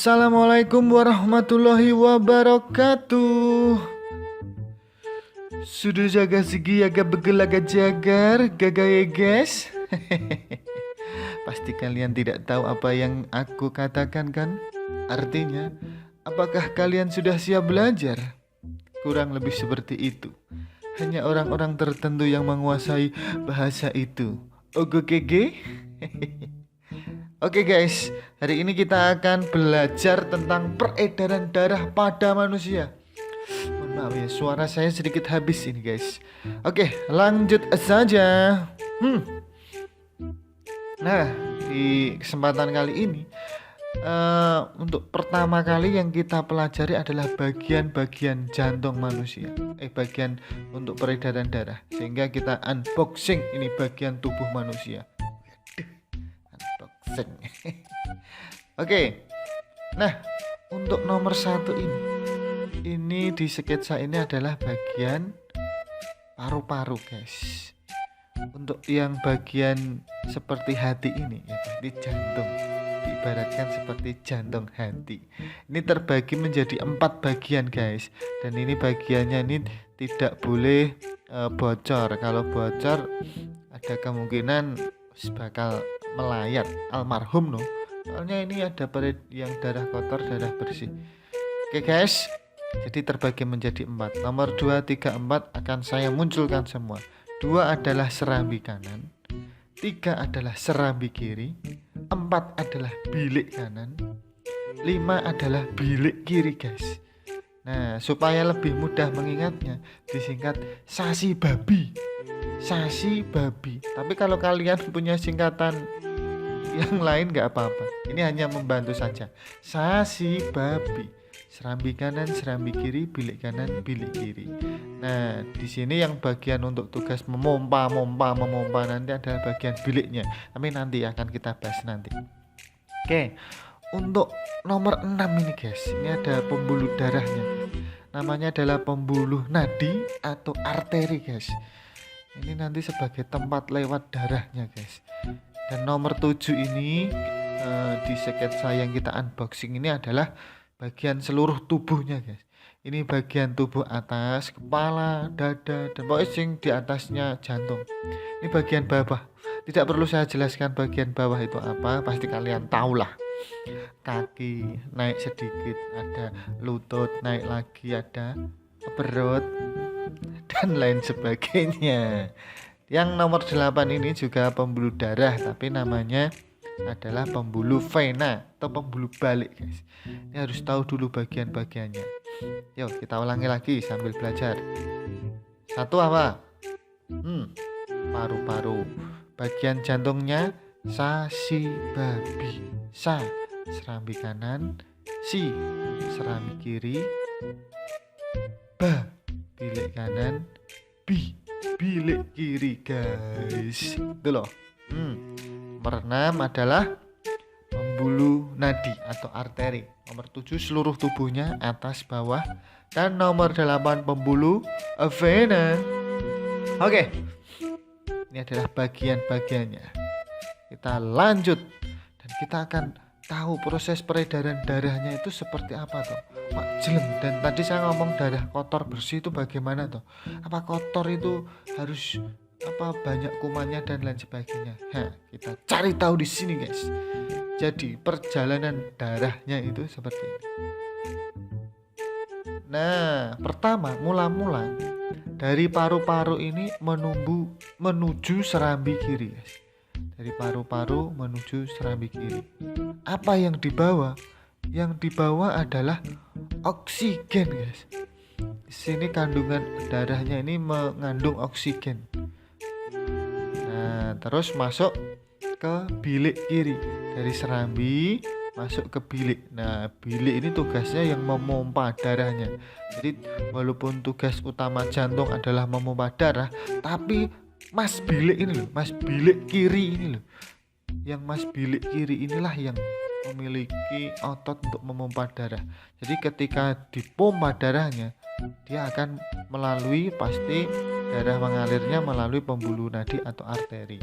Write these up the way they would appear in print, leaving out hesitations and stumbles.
Assalamualaikum warahmatullahi wabarakatuh. Sudah jaga segi agak begel agak jagar gagal ya guys. Pasti kalian tidak tahu apa yang aku katakan kan? Artinya, apakah kalian sudah siap belajar? Kurang lebih seperti itu. Hanya orang-orang tertentu yang menguasai bahasa itu. Oke. Oke guys, hari ini kita akan belajar tentang peredaran darah pada manusia. Mohon maaf ya, suara saya sedikit habis ini guys. Oke, lanjut saja. Nah, di kesempatan kali ini untuk pertama kali yang kita pelajari adalah bagian-bagian jantung manusia. Bagian untuk peredaran darah. Sehingga kita unboxing ini bagian tubuh manusia. Oke. Nah, untuk nomor 1 ini di sketsa ini adalah bagian paru-paru guys. Untuk yang bagian seperti hati ini ya, di jantung, diibaratkan seperti jantung hati. Ini terbagi menjadi 4 bagian guys. Dan ini bagiannya ini tidak boleh bocor. Kalau bocor ada kemungkinan bakal melayat almarhum soalnya ini ada yang darah kotor, darah bersih. Oke guys, jadi terbagi menjadi 4. Nomor 2, 3, 4 akan saya munculkan semua. 2 adalah serambi kanan, 3 adalah serambi kiri, 4 adalah bilik kanan, 5 adalah bilik kiri guys. Nah, supaya lebih mudah mengingatnya disingkat sasi babi. Sasi babi. Tapi kalau kalian punya singkatan yang lain nggak apa-apa. Ini hanya membantu saja. Sasi babi. Serambi kanan, serambi kiri, bilik kanan, bilik kiri. Nah, di sini yang bagian untuk tugas memompa nanti adalah bagian biliknya. Tapi nanti akan kita bahas nanti. Oke. Untuk nomor 6 ini guys, ini ada pembuluh darahnya. Namanya adalah pembuluh nadi atau arteri guys. Ini nanti sebagai tempat lewat darahnya guys. Dan nomor 7 ini di sketsa yang kita unboxing ini adalah bagian seluruh tubuhnya guys. Ini bagian tubuh atas, kepala, dada, dan pokoknya di atasnya jantung. Ini bagian bawah. Tidak perlu saya jelaskan bagian bawah itu apa, pasti kalian tahulah. Kaki naik sedikit, ada lutut naik lagi, ada perut dan lain sebagainya. Yang nomor 8 ini juga pembuluh darah, tapi namanya adalah pembuluh vena atau pembuluh balik guys. Ini harus tahu dulu bagian-bagiannya. Yuk kita ulangi lagi sambil belajar. 1 apa? Paru-paru. Bagian jantungnya sasi babi. Sa, serambi kanan. Si, serambi kiri. Ba, bilik kanan. Bi, bilik kiri guys. Itu loh. Nomor 6 adalah pembuluh nadi atau arteri. Nomor 7 seluruh tubuhnya atas bawah. Dan nomor 8 pembuluh vena. Oke. Ini adalah bagian-bagiannya. Kita lanjut dan kita akan tahu proses peredaran darahnya itu seperti apa toh. Pak jelem, dan tadi saya ngomong darah kotor bersih itu bagaimana toh? Apa kotor itu harus banyak kumannya dan lain sebagainya? Kita cari tahu di sini guys. Jadi perjalanan darahnya itu seperti ini. Nah, pertama mula-mula dari paru-paru ini menuju serambi kiri guys. Dari paru-paru menuju serambi kiri. Apa yang dibawa? Yang dibawa adalah oksigen guys. Di sini kandungan darahnya ini mengandung oksigen. Nah, terus masuk ke bilik kiri. Dari serambi masuk ke bilik. Nah, bilik ini tugasnya yang memompa darahnya. Jadi walaupun tugas utama jantung adalah memompa darah, tapi mas bilik ini loh, mas bilik kiri ini loh. Yang mas bilik kiri inilah yang memiliki otot untuk memompa darah. Jadi ketika dipompa darahnya, dia akan melalui pasti darah mengalirnya melalui pembuluh nadi atau arteri.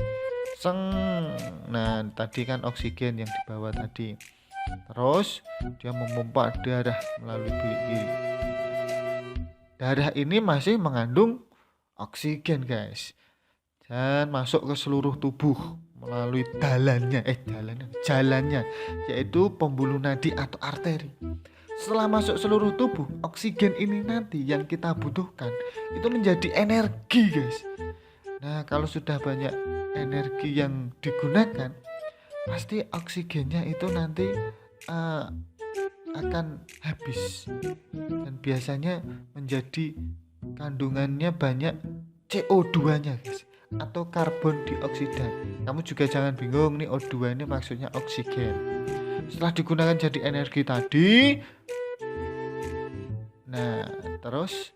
Nah tadi kan oksigen yang dibawa tadi. Terus dia memompa darah melalui bilik kiri. Darah ini masih mengandung oksigen guys, dan masuk ke seluruh tubuh melalui jalannya, yaitu pembuluh nadi atau arteri. Setelah masuk seluruh tubuh, oksigen ini nanti yang kita butuhkan itu menjadi energi guys. Nah, kalau sudah banyak energi yang digunakan, pasti oksigennya itu nanti akan habis, dan biasanya menjadi kandungannya banyak CO2 nya guys, atau karbon dioksida. Kamu juga jangan bingung nih, O2 ini maksudnya oksigen. Setelah digunakan jadi energi tadi, nah terus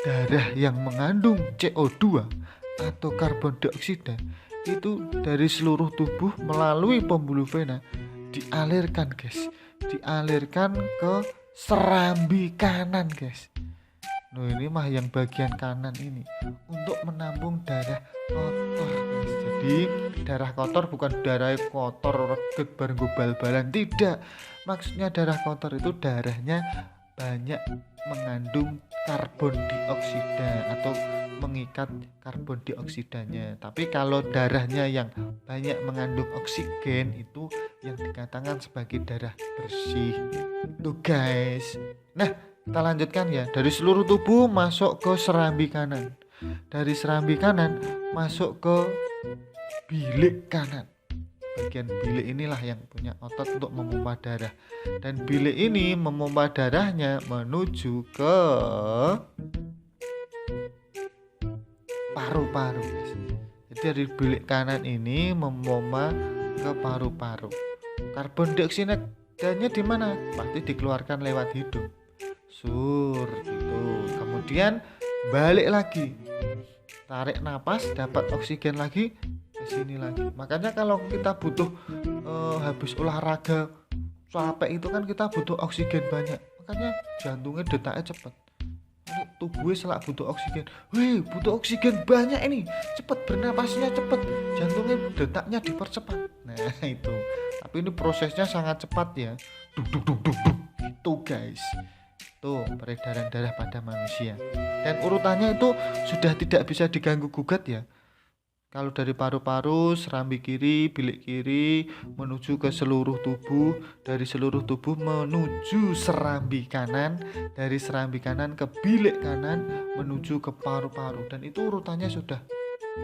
darah yang mengandung CO2 atau karbon dioksida itu dari seluruh tubuh melalui pembuluh vena dialirkan guys, dialirkan ke serambi kanan guys. Nah, ini mah yang bagian kanan ini untuk menampung darah kotor guys. Jadi darah kotor bukan darah kotor reget bareng bal-balan, tidak. Maksudnya darah kotor itu darahnya banyak mengandung karbon dioksida atau mengikat karbon dioksidanya. Tapi kalau darahnya yang banyak mengandung oksigen itu yang dikatakan sebagai darah bersih. Tuh guys. Nah, kita lanjutkan ya. Dari seluruh tubuh masuk ke serambi kanan. Dari serambi kanan masuk ke bilik kanan. Bagian bilik inilah yang punya otot untuk memompa darah. Dan bilik ini memompa darahnya menuju ke paru-paru. Jadi dari bilik kanan ini memompa ke paru-paru. Karbon dioksidanya di mana? Pasti dikeluarkan lewat hidung. Gitu. Kemudian balik lagi, tarik napas, dapat oksigen lagi, ke sini lagi. Makanya kalau kita butuh habis olahraga capek itu kan kita butuh oksigen banyak, makanya jantungnya detaknya cepat. Tubuhnya selak butuh oksigen, butuh oksigen banyak ini, cepat bernapasnya, cepat jantungnya detaknya dipercepat. Nah itu, tapi ini prosesnya sangat cepat ya, itu guys. Tuh peredaran darah pada manusia, dan urutannya itu sudah tidak bisa diganggu gugat ya. Kalau dari paru-paru, serambi kiri, bilik kiri menuju ke seluruh tubuh, dari seluruh tubuh menuju serambi kanan, dari serambi kanan ke bilik kanan menuju ke paru-paru, dan itu urutannya sudah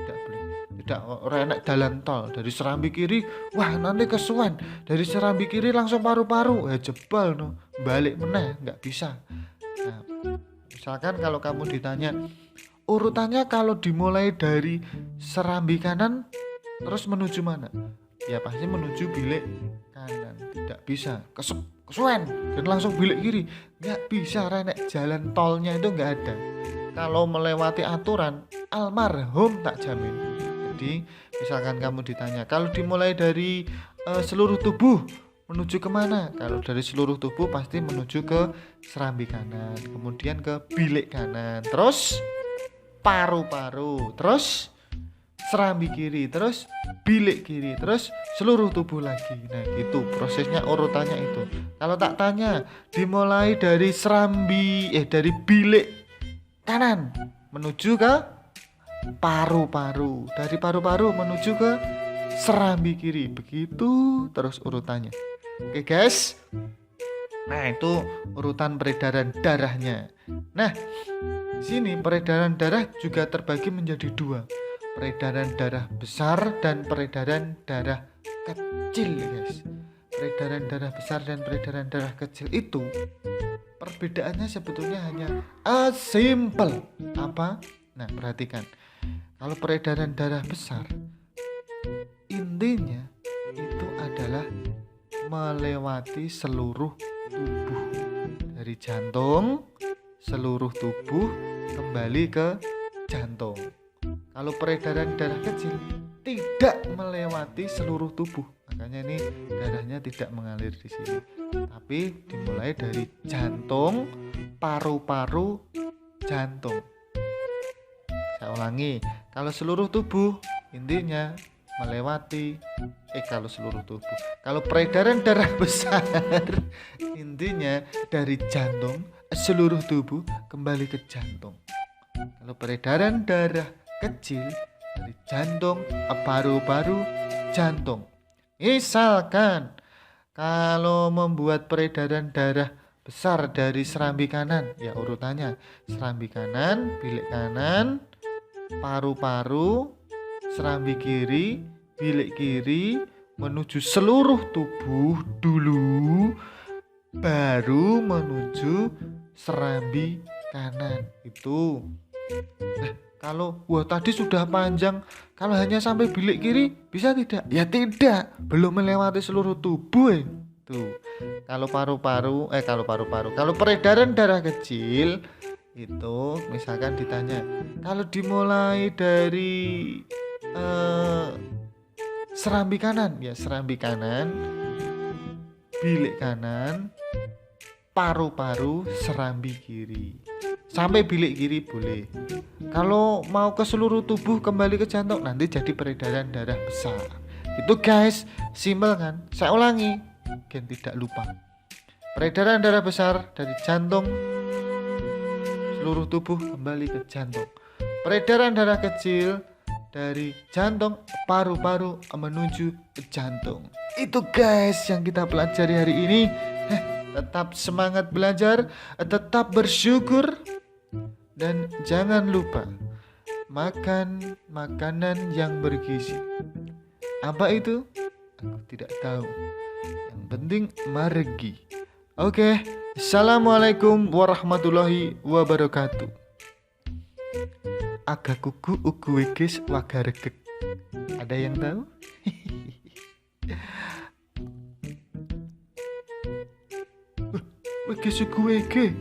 tidak enak dalan tol. Dari serambi kiri, wah nanti kesuwen, dari serambi kiri langsung paru-paru, jebal no, balik meneh nggak bisa. Nah, misalkan kalau kamu ditanya urutannya, kalau dimulai dari serambi kanan terus menuju mana, ya pasti menuju bilik kanan. Tidak bisa kesuwen dan langsung bilik kiri, nggak bisa, renek jalan tolnya itu nggak ada. Kalau melewati aturan, almarhum tak jamin. Jadi misalkan kamu ditanya kalau dimulai dari seluruh tubuh menuju kemana, kalau dari seluruh tubuh pasti menuju ke serambi kanan, kemudian ke bilik kanan, terus paru-paru, terus serambi kiri, terus bilik kiri, terus seluruh tubuh lagi. Nah gitu prosesnya, urutannya itu. Kalau tak tanya dimulai dari dari bilik kanan menuju ke paru-paru, dari paru-paru menuju ke serambi kiri, begitu terus urutannya. Oke guys, nah itu urutan peredaran darahnya. Nah sini peredaran darah juga terbagi menjadi dua, peredaran darah besar dan peredaran darah kecil guys. Peredaran darah besar dan peredaran darah kecil itu perbedaannya sebetulnya hanya simple. Apa? Nah perhatikan, kalau peredaran darah besar intinya itu adalah melewati seluruh tubuh, dari jantung seluruh tubuh kembali ke jantung. Kalau peredaran darah kecil tidak melewati seluruh tubuh, makanya ini darahnya tidak mengalir di sini, tapi dimulai dari jantung, paru-paru, jantung. Saya ulangi, kalau seluruh tubuh intinya melewati kalau seluruh tubuh. Kalau peredaran darah besar, intinya dari jantung, seluruh tubuh kembali ke jantung. Kalau peredaran darah kecil, dari jantung, paru-paru, jantung. Misalkan kalau membuat peredaran darah besar dari serambi kanan, ya urutannya serambi kanan, bilik kanan, paru-paru, serambi kiri, bilik kiri, menuju seluruh tubuh dulu, baru menuju serambi kanan. Itu. Kalau tadi sudah panjang, kalau hanya sampai bilik kiri bisa tidak? Ya tidak, belum melewati seluruh tubuh. Tuh. Kalau kalau peredaran darah kecil itu misalkan ditanya, kalau dimulai dari serambi kanan, ya serambi kanan, bilik kanan, paru-paru, serambi kiri. Sampai bilik kiri boleh. Kalau mau ke seluruh tubuh kembali ke jantung, nanti jadi peredaran darah besar. Itu guys, simpel kan? Saya ulangi, biar tidak lupa. Peredaran darah besar dari jantung, seluruh tubuh kembali ke jantung. Peredaran darah kecil dari jantung, paru-paru menuju ke jantung. Itu guys yang kita pelajari hari ini. Tetap semangat belajar, tetap bersyukur, dan jangan lupa makan makanan yang bergizi. Apa itu? Aku tidak tahu. Yang penting margi. Oke, assalamualaikum warahmatullahi wabarakatuh. Aga kuku ugu wegis wagaregek. Ada yang tahu? Wegis ugu wege.